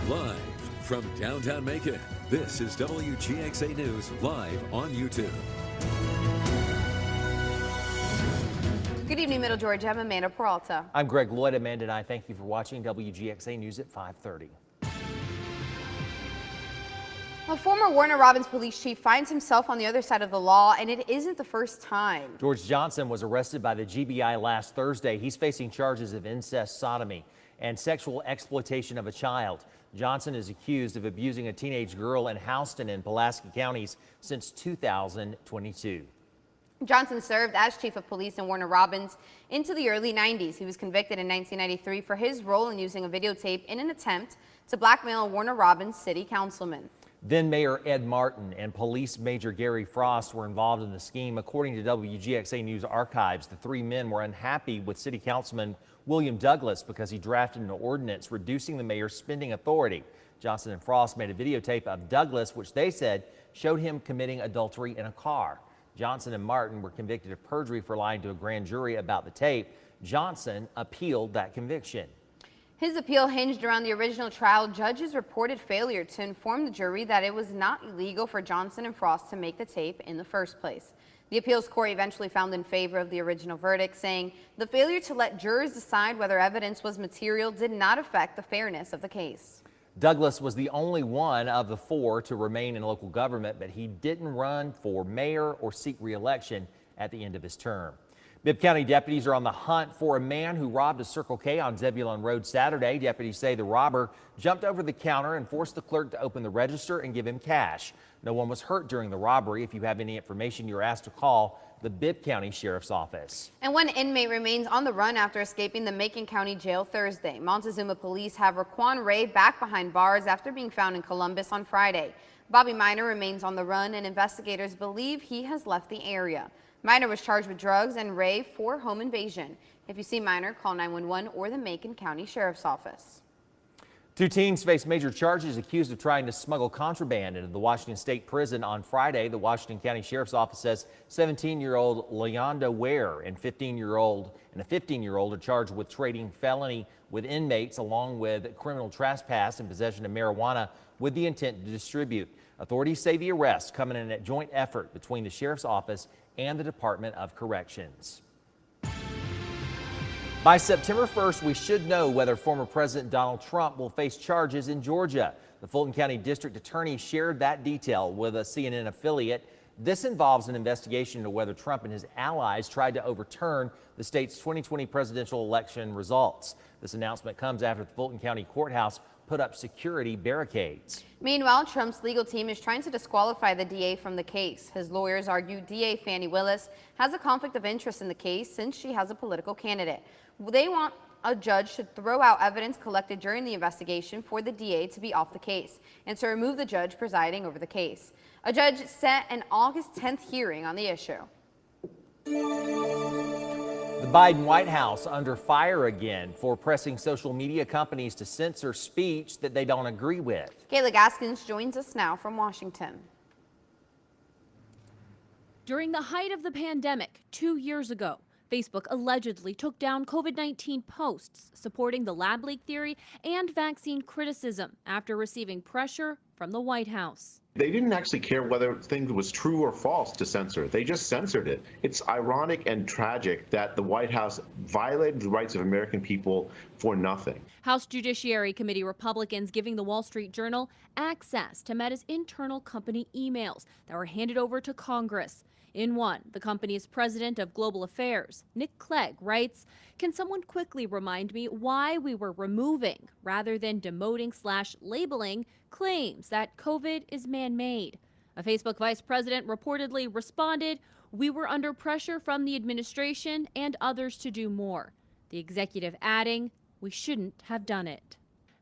Live from downtown Macon, this is WGXA News live on YouTube. Good evening, Middle Georgia. I'm Amanda Peralta. I'm Greg Lloyd. Amanda and I thank you for watching WGXA News at 5:30. A former Warner Robins police chief finds himself on the other side of the law, and it isn't the first time. George Johnson was arrested by the GBI last Thursday. He's facing charges of incest, sodomy, and sexual exploitation of a child. Johnson is accused of abusing a teenage girl in Houston and Pulaski counties since 2022. Johnson served as chief of police in Warner Robins into the early 90s. He was convicted in 1993 for his role in using a videotape in an attempt to blackmail a Warner Robins city councilman. Then Mayor Ed Martin and Police Major Gary Frost were involved in the scheme. According to WGXA News Archives, the three men were unhappy with City Councilman William Douglas because he drafted an ordinance reducing the mayor's spending authority. Johnson and Frost made a videotape of Douglas, which they said showed him committing adultery in a car. Johnson and Martin were convicted of perjury for lying to a grand jury about the tape. Johnson appealed that conviction. His appeal hinged around the original trial judge's reported failure to inform the jury that it was not illegal for Johnson and Frost to make the tape in the first place. The appeals court eventually found in favor of the original verdict, saying the failure to let jurors decide whether evidence was material did not affect the fairness of the case. Douglas was the only one of the four to remain in local government, but he didn't run for mayor or seek re-election at the end of his term. Bibb County deputies are on the hunt for a man who robbed a Circle K on Zebulon Road Saturday. Deputies say the robber jumped over the counter and forced the clerk to open the register and give him cash. No one was hurt during the robbery. If you have any information, you're asked to call the Bibb County Sheriff's Office. And one inmate remains on the run after escaping the Macon County Jail Thursday. Montezuma police have Raquan Ray back behind bars after being found in Columbus on Friday. Bobby Minor remains on the run, and investigators believe he has left the area. Minor was charged with drugs and Ray for home invasion. If you see Minor, call 911 or the Macon County Sheriff's Office. Two teens face major charges accused of trying to smuggle contraband into the Washington State Prison on Friday. The Washington County Sheriff's Office says 17-year-old Leonda Ware and a 15-year-old are charged with trading felony with inmates along with criminal trespass and possession of marijuana with the intent to distribute. Authorities say the arrests come in a joint effort between the Sheriff's Office and the Department of Corrections. By September 1st, we should know whether former President Donald Trump will face charges in Georgia. The Fulton County District Attorney shared that detail with a CNN affiliate. This involves an investigation into whether Trump and his allies tried to overturn the state's 2020 presidential election results. This announcement comes after the Fulton County Courthouse put up security barricades. Meanwhile, Trump's legal team is trying to disqualify the DA from the case. His lawyers argue DA Fani Willis has a conflict of interest in the case since she has a political candidate. They want a judge to throw out evidence collected during the investigation for the DA to be off the case and to remove the judge presiding over the case. A judge set an August 10th hearing on the issue. The Biden White House under fire again for pressing social media companies to censor speech that they don't agree with. Kayla Gaskins joins us now from Washington. During the height of the pandemic 2 years ago, Facebook allegedly took down COVID-19 posts supporting the lab leak theory and vaccine criticism after receiving pressure from the White House. They didn't actually care whether things was true or false to censor. They just censored it. It's ironic and tragic that the White House violated the rights of American people for nothing. House Judiciary Committee Republicans giving the Wall Street Journal access to Meta's internal company emails that were handed over to Congress. In one, the company's president of global affairs, Nick Clegg, writes, "Can someone quickly remind me why we were removing rather than demoting/labeling claims that COVID is man-made?" A Facebook vice president reportedly responded, "We were under pressure from the administration and others to do more." The executive adding, "We shouldn't have done it."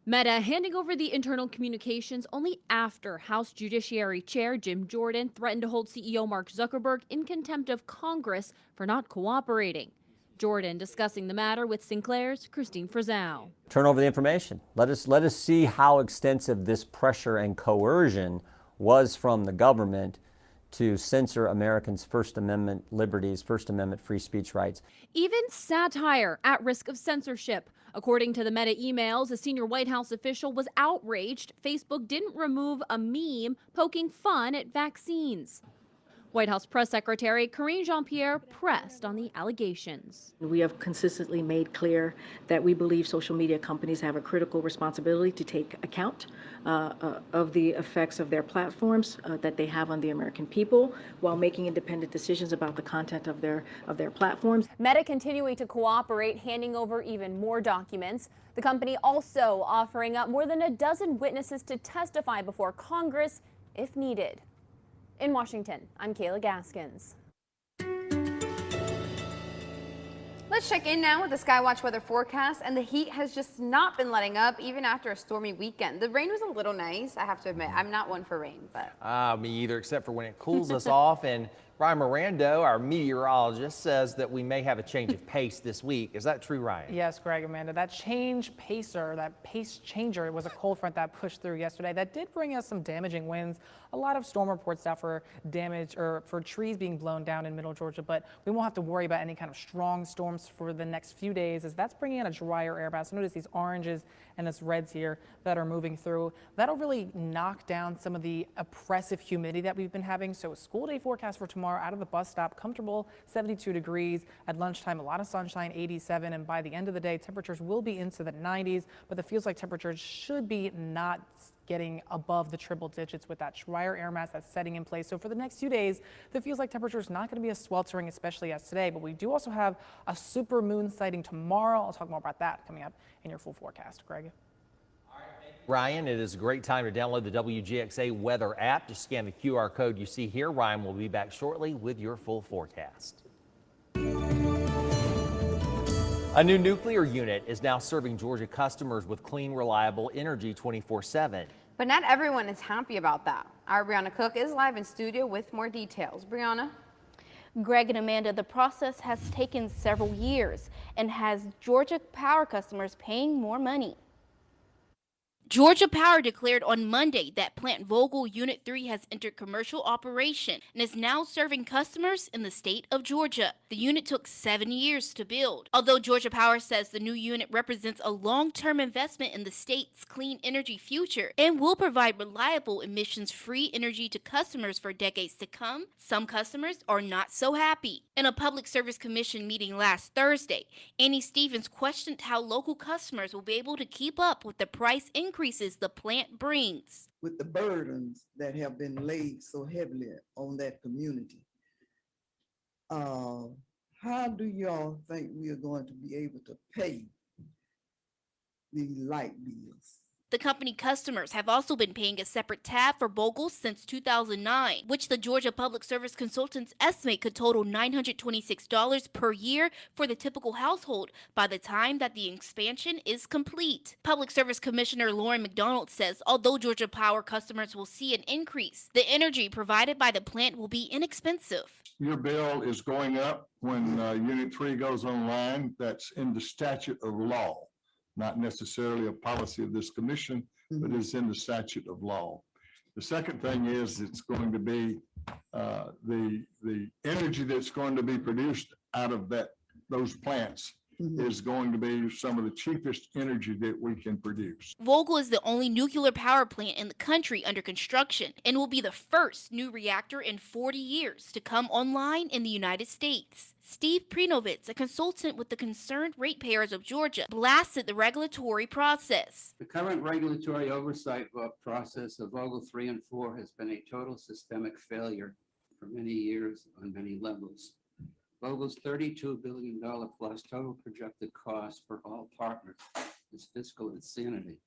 Meta handing over the internal communications only after House Judiciary Chair Jim Jordan threatened to hold CEO Mark Zuckerberg in contempt of Congress for not cooperating. Jordan discussing the matter with Sinclair's Christine Frizzell. Turn over the information. Let us see how extensive this pressure and coercion was from the government to censor Americans' First Amendment liberties, First Amendment free speech rights. Even satire at risk of censorship. According to the Meta emails, a senior White House official was outraged Facebook didn't remove a meme poking fun at vaccines. White House Press Secretary Karine Jean-Pierre pressed on the allegations. We have consistently made clear that we believe social media companies have a critical responsibility to take account of the effects of their platforms that they have on the American people while making independent decisions about the content of their platforms. Meta continuing to cooperate, handing over even more documents. The company also offering up more than a dozen witnesses to testify before Congress if needed. In Washington, I'm Kayla Gaskins. Let's check in now with the Skywatch weather forecast, and the heat has just not been letting up even after a stormy weekend. The rain was a little nice, I have to admit. I'm not one for rain, but Me either, except for when it cools us off. And Ryan Mirando, our meteorologist, says that we may have a change of pace this week. Is that true, Ryan? Yes, Greg, Amanda. That change pacer, that pace changer, it was a cold front that pushed through yesterday. That did bring us some damaging winds. A lot of storm reports out for damage or for trees being blown down in middle Georgia, but we won't have to worry about any kind of strong storms for the next few days, as that's bringing in a drier air mass. Notice these oranges and this reds here that are moving through. That'll really knock down some of the oppressive humidity that we've been having. So a school day forecast for tomorrow out of the bus stop, comfortable 72 degrees. At lunchtime, a lot of sunshine, 87. And by the end of the day, temperatures will be into the 90s, but the feels like temperatures should be not getting above the triple digits with that drier air mass that's setting in place. So for the next few days, the feels like temperature is not going to be as sweltering, especially as today, but we do also have a super moon sighting tomorrow. I'll talk more about that coming up in your full forecast. Greg. Ryan, it is a great time to download the WGXA weather app. Just scan the QR code you see here. Ryan will be back shortly with your full forecast. A new nuclear unit is now serving Georgia customers with clean, reliable energy 24/7. But not everyone is happy about that. Our Brianna Cook is live in studio with more details. Brianna? Greg and Amanda, the process has taken several years and has Georgia Power customers paying more money. Georgia Power declared on Monday that Plant Vogtle Unit 3 has entered commercial operation and is now serving customers in the state of Georgia. The unit took 7 years to build. Although Georgia Power says the new unit represents a long-term investment in the state's clean energy future and will provide reliable emissions-free energy to customers for decades to come, some customers are not so happy. In a Public Service Commission meeting last Thursday, Annie Stevens questioned how local customers will be able to keep up with the price increases the plant brings. With the burdens that have been laid so heavily on that community, how do y'all think we are going to be able to pay the light bills? The company customers have also been paying a separate tab for Vogtle since 2009, which the Georgia Public Service Consultants estimate could total $926 per year for the typical household by the time that the expansion is complete. Public Service Commissioner Lauren McDonald says although Georgia Power customers will see an increase, the energy provided by the plant will be inexpensive. Your bill is going up when Unit 3 goes online. That's in the statute of law. Not necessarily a policy of this commission, but it's in the statute of law. The second thing is it's going to be the energy that's going to be produced out of those plants is going to be some of the cheapest energy that we can produce. Vogtle is the only nuclear power plant in the country under construction and will be the first new reactor in 40 years to come online in the United States. Steve Prenovitz, a consultant with the Concerned Ratepayers of Georgia, blasted the regulatory process. The current regulatory oversight process of Vogtle 3 and 4 has been a total systemic failure for many years on many levels. Vogtle's $32 billion plus total projected cost for all partners is fiscal insanity.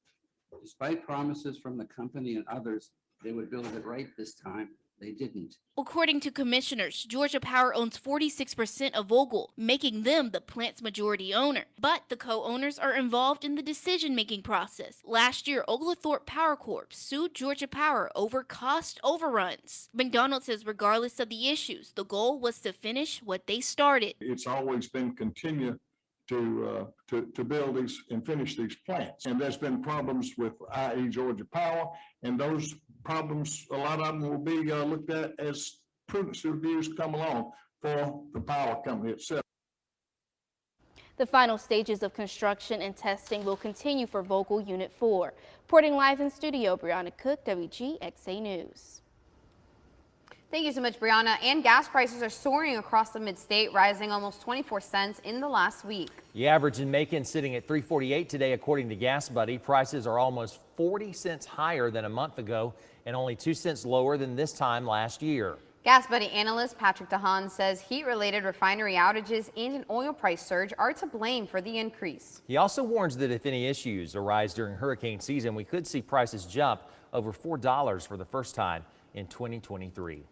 Despite promises from the company and others, they would build it right this time. They didn't. According to commissioners, Georgia Power owns 46% of Vogtle, making them the plant's majority owner. But the co-owners are involved in the decision-making process. Last year, Oglethorpe Power Corp sued Georgia Power over cost overruns. McDonald says regardless of the issues, the goal was to finish what they started. It's always been continue to build these and finish these plants. And there's been problems with i.e. Georgia Power, and those problems, a lot of them will be looked at as prudence reviews come along for the power company itself. The final stages of construction and testing will continue for Vogtle Unit 4. Reporting live in studio, Brianna Cook, WGXA News. Thank you so much, Brianna. And gas prices are soaring across the mid-state, rising almost 24 cents in the last week. The average in Macon sitting at $3.48 today, according to Gas Buddy. Prices are almost 40 cents higher than a month ago and only 2 cents lower than this time last year. Gas Buddy analyst Patrick DeHaan says heat-related refinery outages and an oil price surge are to blame for the increase. He also warns that if any issues arise during hurricane season, we could see prices jump over $4 for the first time in 2023.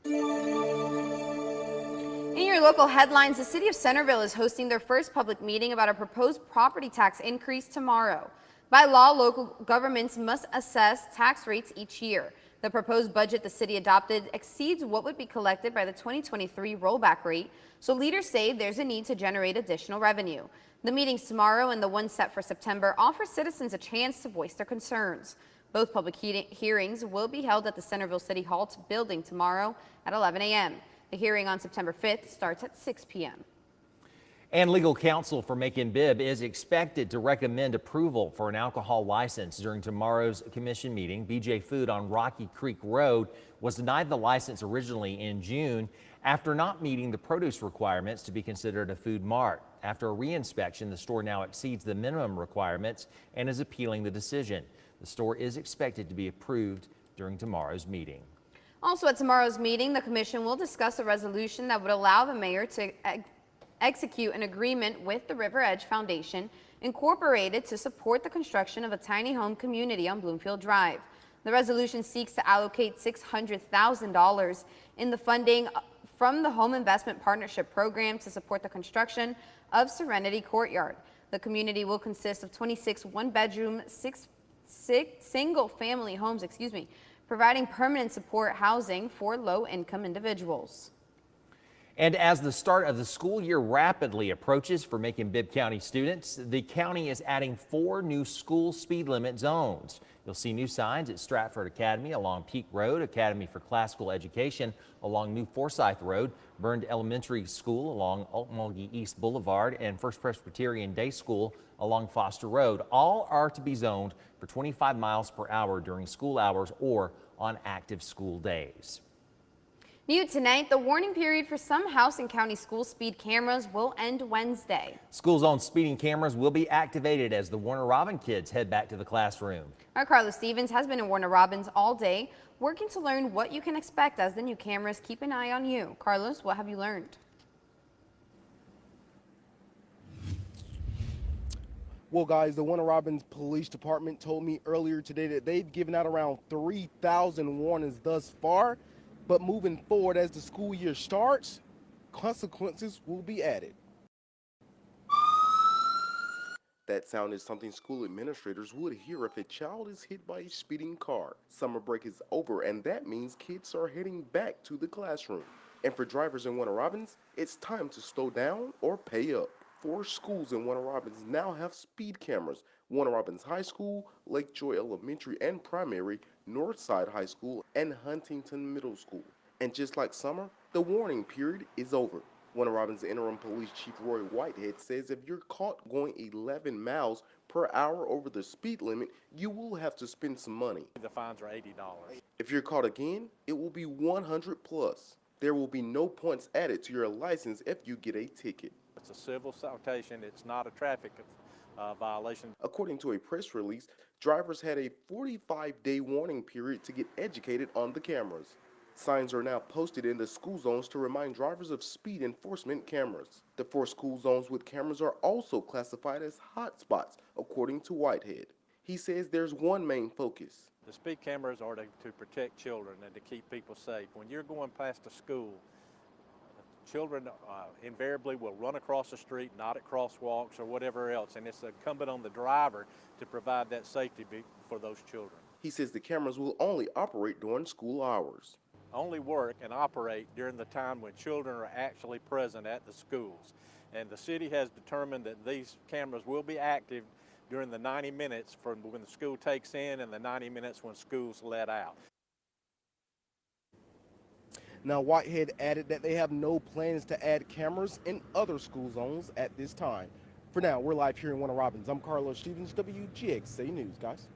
In your local headlines, the city of Centerville is hosting their first public meeting about a proposed property tax increase tomorrow. By law, local governments must assess tax rates each year. The proposed budget the city adopted exceeds what would be collected by the 2023 rollback rate, so leaders say there's a need to generate additional revenue. The meetings tomorrow and the one set for September offer citizens a chance to voice their concerns. Both public hearings will be held at the Centerville City Hall building tomorrow at 11 a.m. The hearing on September 5th starts at 6 p.m. And legal counsel for Macon Bibb is expected to recommend approval for an alcohol license during tomorrow's commission meeting. BJ Food on Rocky Creek Road was denied the license originally in June after not meeting the produce requirements to be considered a food mart. After a reinspection, the store now exceeds the minimum requirements and is appealing the decision. The store is expected to be approved during tomorrow's meeting. Also at tomorrow's meeting, the commission will discuss a resolution that would allow the mayor to execute an agreement with the River Edge Foundation, Incorporated, to support the construction of a tiny home community on Bloomfield Drive. The resolution seeks to allocate $600,000 in the funding from the Home Investment Partnership Program to support the construction of Serenity Courtyard. The community will consist of 26 one-bedroom, six single-family homes, providing permanent support housing for low-income individuals. And as the start of the school year rapidly approaches for Macon-Bibb County students, the county is adding 4 new school speed limit zones. You'll see new signs at Stratford Academy along Peak Road, Academy for Classical Education along New Forsyth Road, Burned Elementary School along Altmulgee East Boulevard, and First Presbyterian Day School along Foster Road. All are to be zoned for 25 miles per hour during school hours or on active school days. New tonight, the warning period for some House and County school speed cameras will end Wednesday. School zone speeding cameras will be activated as the Warner Robin kids head back to the classroom. Our Carlos Stevens has been in Warner Robins all day, working to learn what you can expect as the new cameras keep an eye on you. Carlos, what have you learned? Well, guys, the Warner Robins Police Department told me earlier today that they've given out around 3,000 warnings thus far. But moving forward, as the school year starts, consequences will be added. That sound is something school administrators would hear if a child is hit by a speeding car. Summer break is over, and that means kids are heading back to the classroom. And for drivers in Warner Robins, it's time to slow down or pay up. 4 schools in Warner Robins now have speed cameras: Warner Robins High School, Lakejoy Elementary and Primary, Northside High School, and Huntington Middle School. And just like summer, the warning period is over. Warner Robins Interim Police Chief Roy Whitehead says if you're caught going 11 miles per hour over the speed limit, you will have to spend some money. The fines are $80. If you're caught again, it will be 100 plus. There will be no points added to your license if you get a ticket. It's a civil citation. It's not a traffic violation. According to a press release, drivers had a 45-day warning period to get educated on the cameras. Signs are now posted in the school zones to remind drivers of speed enforcement cameras. The 4 school zones with cameras are also classified as hot spots, according to Whitehead. He says there's one main focus. The speed cameras are to protect children and to keep people safe. When you're going past a school, children invariably will run across the street, not at crosswalks or whatever else, and it's incumbent on the driver to provide that safety for those children. He says the cameras will only operate during school hours. Only work and operate during the time when children are actually present at the schools. And the city has determined that these cameras will be active during the 90 minutes from when the school takes in and the 90 minutes when school's let out. Now, Whitehead added that they have no plans to add cameras in other school zones at this time. For now, we're live here in Warner Robins. I'm Carlos Stevens, WGXA News, guys.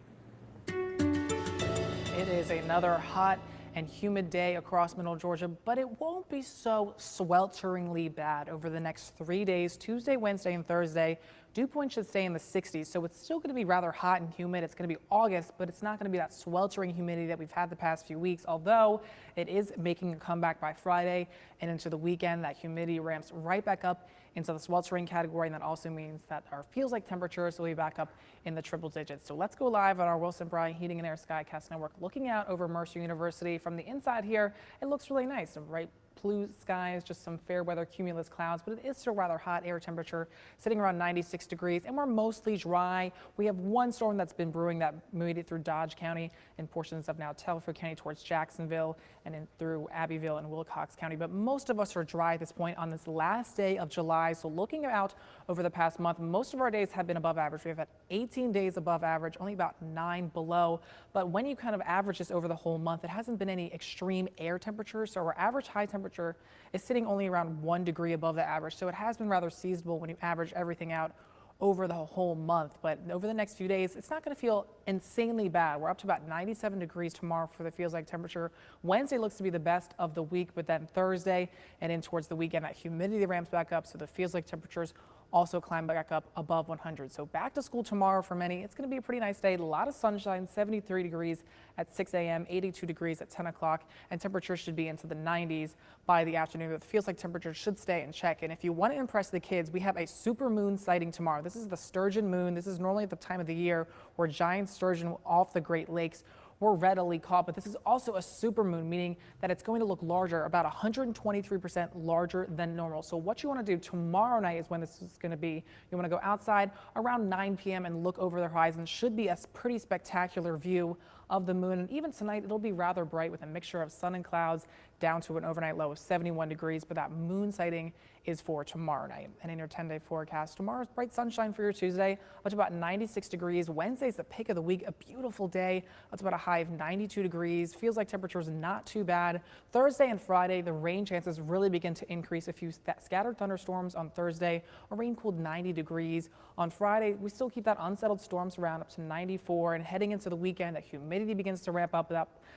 It is another hot and humid day across middle Georgia, but it won't be so swelteringly bad over the next 3 days, Tuesday, Wednesday, and Thursday. Dew point should stay in the 60s, so it's still going to be rather hot and humid. It's going to be August, but it's not going to be that sweltering humidity that we've had the past few weeks, although it is making a comeback by Friday and into the weekend. That humidity ramps right back up into the sweltering category, and that also means that our feels like temperatures will be back up in the triple digits. So let's go live on our Wilson Bryant Heating and Air Skycast Network, looking out over Mercer University. From the inside here, it looks really nice. Some bright blue skies, just some fair weather cumulus clouds, but it is still rather hot. Air temperature sitting around 96 degrees, and we're mostly dry. We have one storm that's been brewing that made it through Dodge County and portions of now Telford County towards Jacksonville and in through Abbeville and Wilcox County, but most of us are dry at this point on this last day of July. So looking out over the past month, most of our days have been above average. We've had 18 days above average, only about 9 below. But when you kind of average this over the whole month, it hasn't been any extreme air temperatures. So our average high temperature is sitting only around 1 degree above the average. So it has been rather seasonable when you average everything out over the whole month. But over the next few days, it's not going to feel insanely bad. We're up to about 97 degrees tomorrow for the feels like temperature. Wednesday looks to be the best of the week, but then Thursday and in towards the weekend, that humidity ramps back up, so the feels like temperatures also climb back up above 100. So back to school tomorrow for many. It's going to be a pretty nice day. A lot of sunshine, 73 degrees at 6 a.m., 82 degrees at 10 o'clock, and temperatures should be into the 90s by the afternoon. It feels like temperatures should stay in check. And if you want to impress the kids, we have a super moon sighting tomorrow. This is the sturgeon moon. This is normally at the time of the year where giant sturgeon off the Great Lakes were readily caught, but this is also a supermoon, meaning that it's going to look larger, about 123% larger than normal. So what you want to do tomorrow night is when this is going to be. You want to go outside around 9 p.m. and look over the horizon. Should be a pretty spectacular view of the moon. And even tonight, it'll be rather bright with a mixture of sun and clouds down to an overnight low of 71 degrees. But that moon sighting is for tomorrow night. And in your 10-day forecast, tomorrow's bright sunshine for your Tuesday, up to about 96 degrees. Wednesday's the pick of the week, a beautiful day. That's about a high of 92 degrees. Feels like temperatures not too bad. Thursday and Friday, the rain chances really begin to increase. A few scattered thunderstorms on Thursday, a rain cooled 90 degrees. On Friday, we still keep that unsettled storms around up to 94. And heading into the weekend, that humidity begins to ramp up.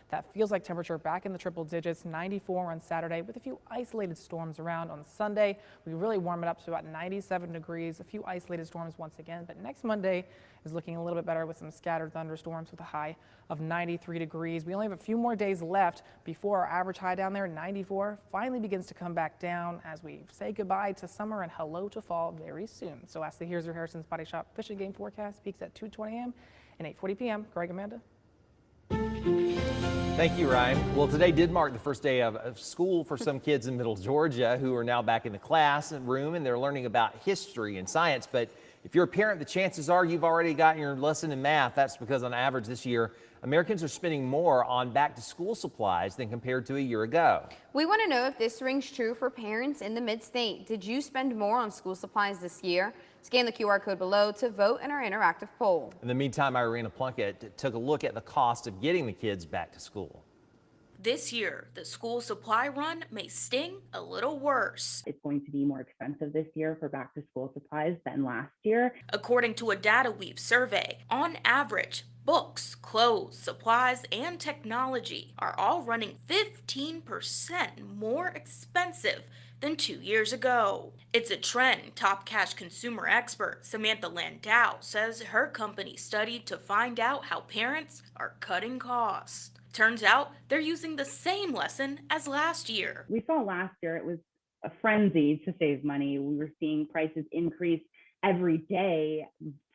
That feels like temperature back in the triple digits, 94 on Saturday with a few isolated storms around. On Sunday, we really warm it up to about 97 degrees, a few isolated storms once again. But next Monday is looking a little bit better with some scattered thunderstorms with a high of 93 degrees. We only have a few more days left before our average high down there, 94, finally begins to come back down as we say goodbye to summer and hello to fall very soon. So lastly, here's your Harrison's Body Shop Fish and Game forecast. Peaks at 2:20 a.m. and 8:40 p.m. Greg, Amanda. Thank you, Ryan. Well, today did mark the first day of school for some kids in Middle Georgia who are now back in the classroom and they're learning about history and science. But if you're a parent, the chances are you've already gotten your lesson in math. That's because on average this year, Americans are spending more on back-to-school supplies than compared to a year ago. We want to know if this rings true for parents in the mid-state. Did you spend more on school supplies this year? Scan the QR code below to vote in our interactive poll. In the meantime, Irina Plunkett took a look at the cost of getting the kids back to school. This year, the school supply run may sting a little worse. It's going to be more expensive this year for back to school supplies than last year. According to a DataWeave survey, on average, books, clothes, supplies, and technology are all running 15% more expensive than 2 years ago. It's a trend Top Cash consumer expert Samantha Landau says her company studied to find out how parents are cutting costs. Turns out they're using the same lesson as last year. We saw last year it was a frenzy to save money. We were seeing prices increase every day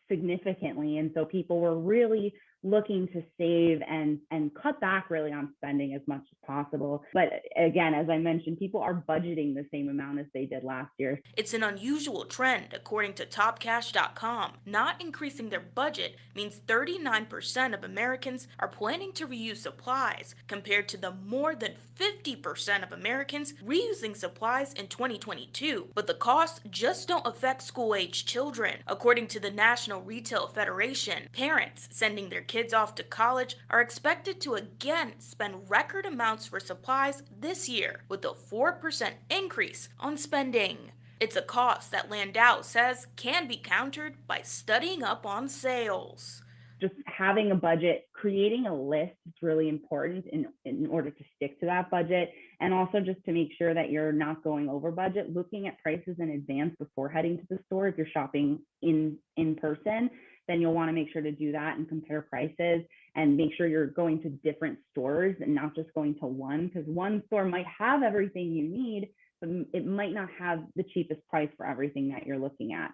significantly. And so people were really looking to save and cut back really on spending as much as possible. But again, as I mentioned, people are budgeting the same amount as they did last year. It's an unusual trend, according to topcash.com. Not increasing their budget means 39% of Americans are planning to reuse supplies, compared to the more than 50% of Americans reusing supplies in 2022. But the costs just don't affect school-age children. According to the National Retail Federation, parents sending their kids off to college are expected to again spend record amounts for supplies this year, with a 4% increase on spending. It's a cost that Landau says can be countered by studying up on sales. Just having a budget, creating a list is really important in order to stick to that budget, and also just to make sure that you're not going over budget. Looking at prices in advance before heading to the store. If you're shopping in person, then you'll want to make sure to do that and compare prices and make sure you're going to different stores and not just going to one, because one store might have everything you need, but it might not have the cheapest price for everything that you're looking at.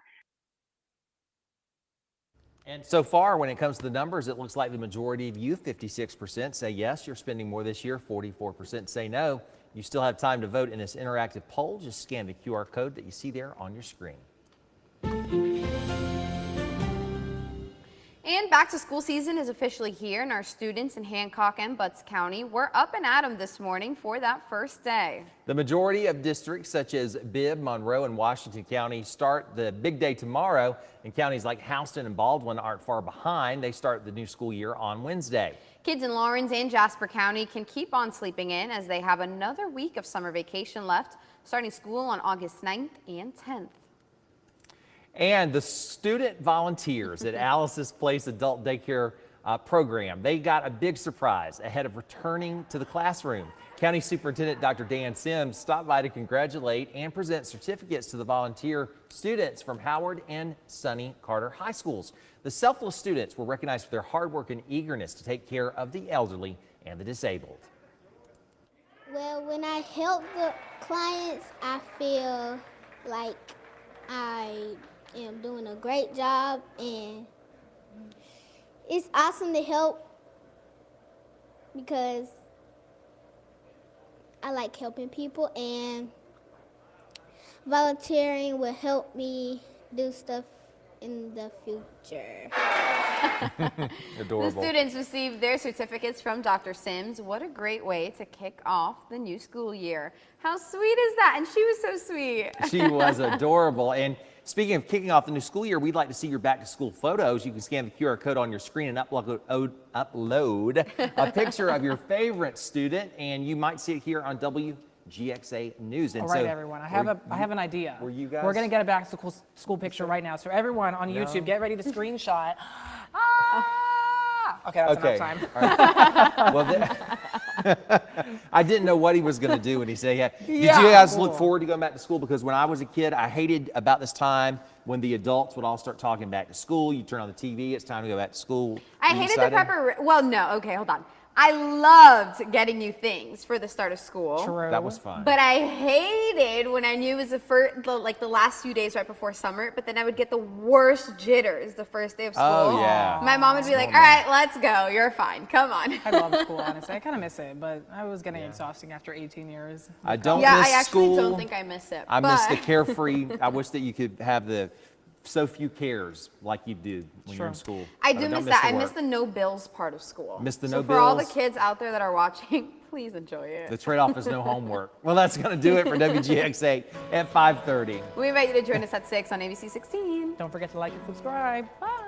And so far, when it comes to the numbers, it looks like the majority of you, 56%, say yes, you're spending more this year, 44% say no. You still have time to vote in this interactive poll. Just scan the QR code that you see there on your screen. And back to school season is officially here, and our students in Hancock and Butts County were up and at 'em this morning for that first day. The majority of districts such as Bibb, Monroe, and Washington County start the big day tomorrow, and counties like Houston and Baldwin aren't far behind. They start the new school year on Wednesday. Kids in Lawrence and Jasper County can keep on sleeping in as they have another week of summer vacation left, starting school on August 9th and 10th. And the student volunteers at Alice's Place Adult Daycare program, they got a big surprise ahead of returning to the classroom. County Superintendent Dr. Dan Sims stopped by to congratulate and present certificates to the volunteer students from Howard and Sonny Carter High Schools. The selfless students were recognized for their hard work and eagerness to take care of the elderly and the disabled. Well, when I help the clients, I feel like I am doing a great job, and it's awesome to help because I like helping people, and volunteering will help me do stuff in the future. Adorable. The students received their certificates from Dr. Sims. What a great way to kick off the new school year. How sweet is that? And she was so sweet. She was adorable. And speaking of kicking off the new school year, we'd like to see your back to school photos. You can scan the QR code on your screen and upload a picture of your favorite student, and you might see it here on WGXA News. And all right, everyone, I have an idea. Were you guys? We're going to get a back to school picture right now. So everyone on YouTube, get ready to screenshot. Okay, that's enough time. All right. Well, I didn't know what he was going to do when he said, yeah. Did you guys look forward to going back to school? Because when I was a kid, I hated about this time when the adults would all start talking back to school. You turn on the TV, it's time to go back to school. I hated the preparation. Well, no, okay, hold on. I loved getting new things for the start of school. True. That was fun. But I hated when I knew it was the last few days right before summer, but then I would get the worst jitters the first day of school. Oh, yeah. My mom would be like, all right, let's go. You're fine. Come on. I love school, honestly. I kind of miss it, but I was getting exhausting after 18 years. I don't miss I actually school. don't think I miss it. I miss the carefree. I wish that you could have the so few cares like you do when you're in school. I do miss that. I miss the no bills part of school. Miss the so no for all the bills. kids out there that are watching, please enjoy it. The trade-off is no homework. Well, that's going to do it for WGXA at 5:30. We invite you to join us at 6 on ABC 16. Don't forget to like and subscribe. Bye.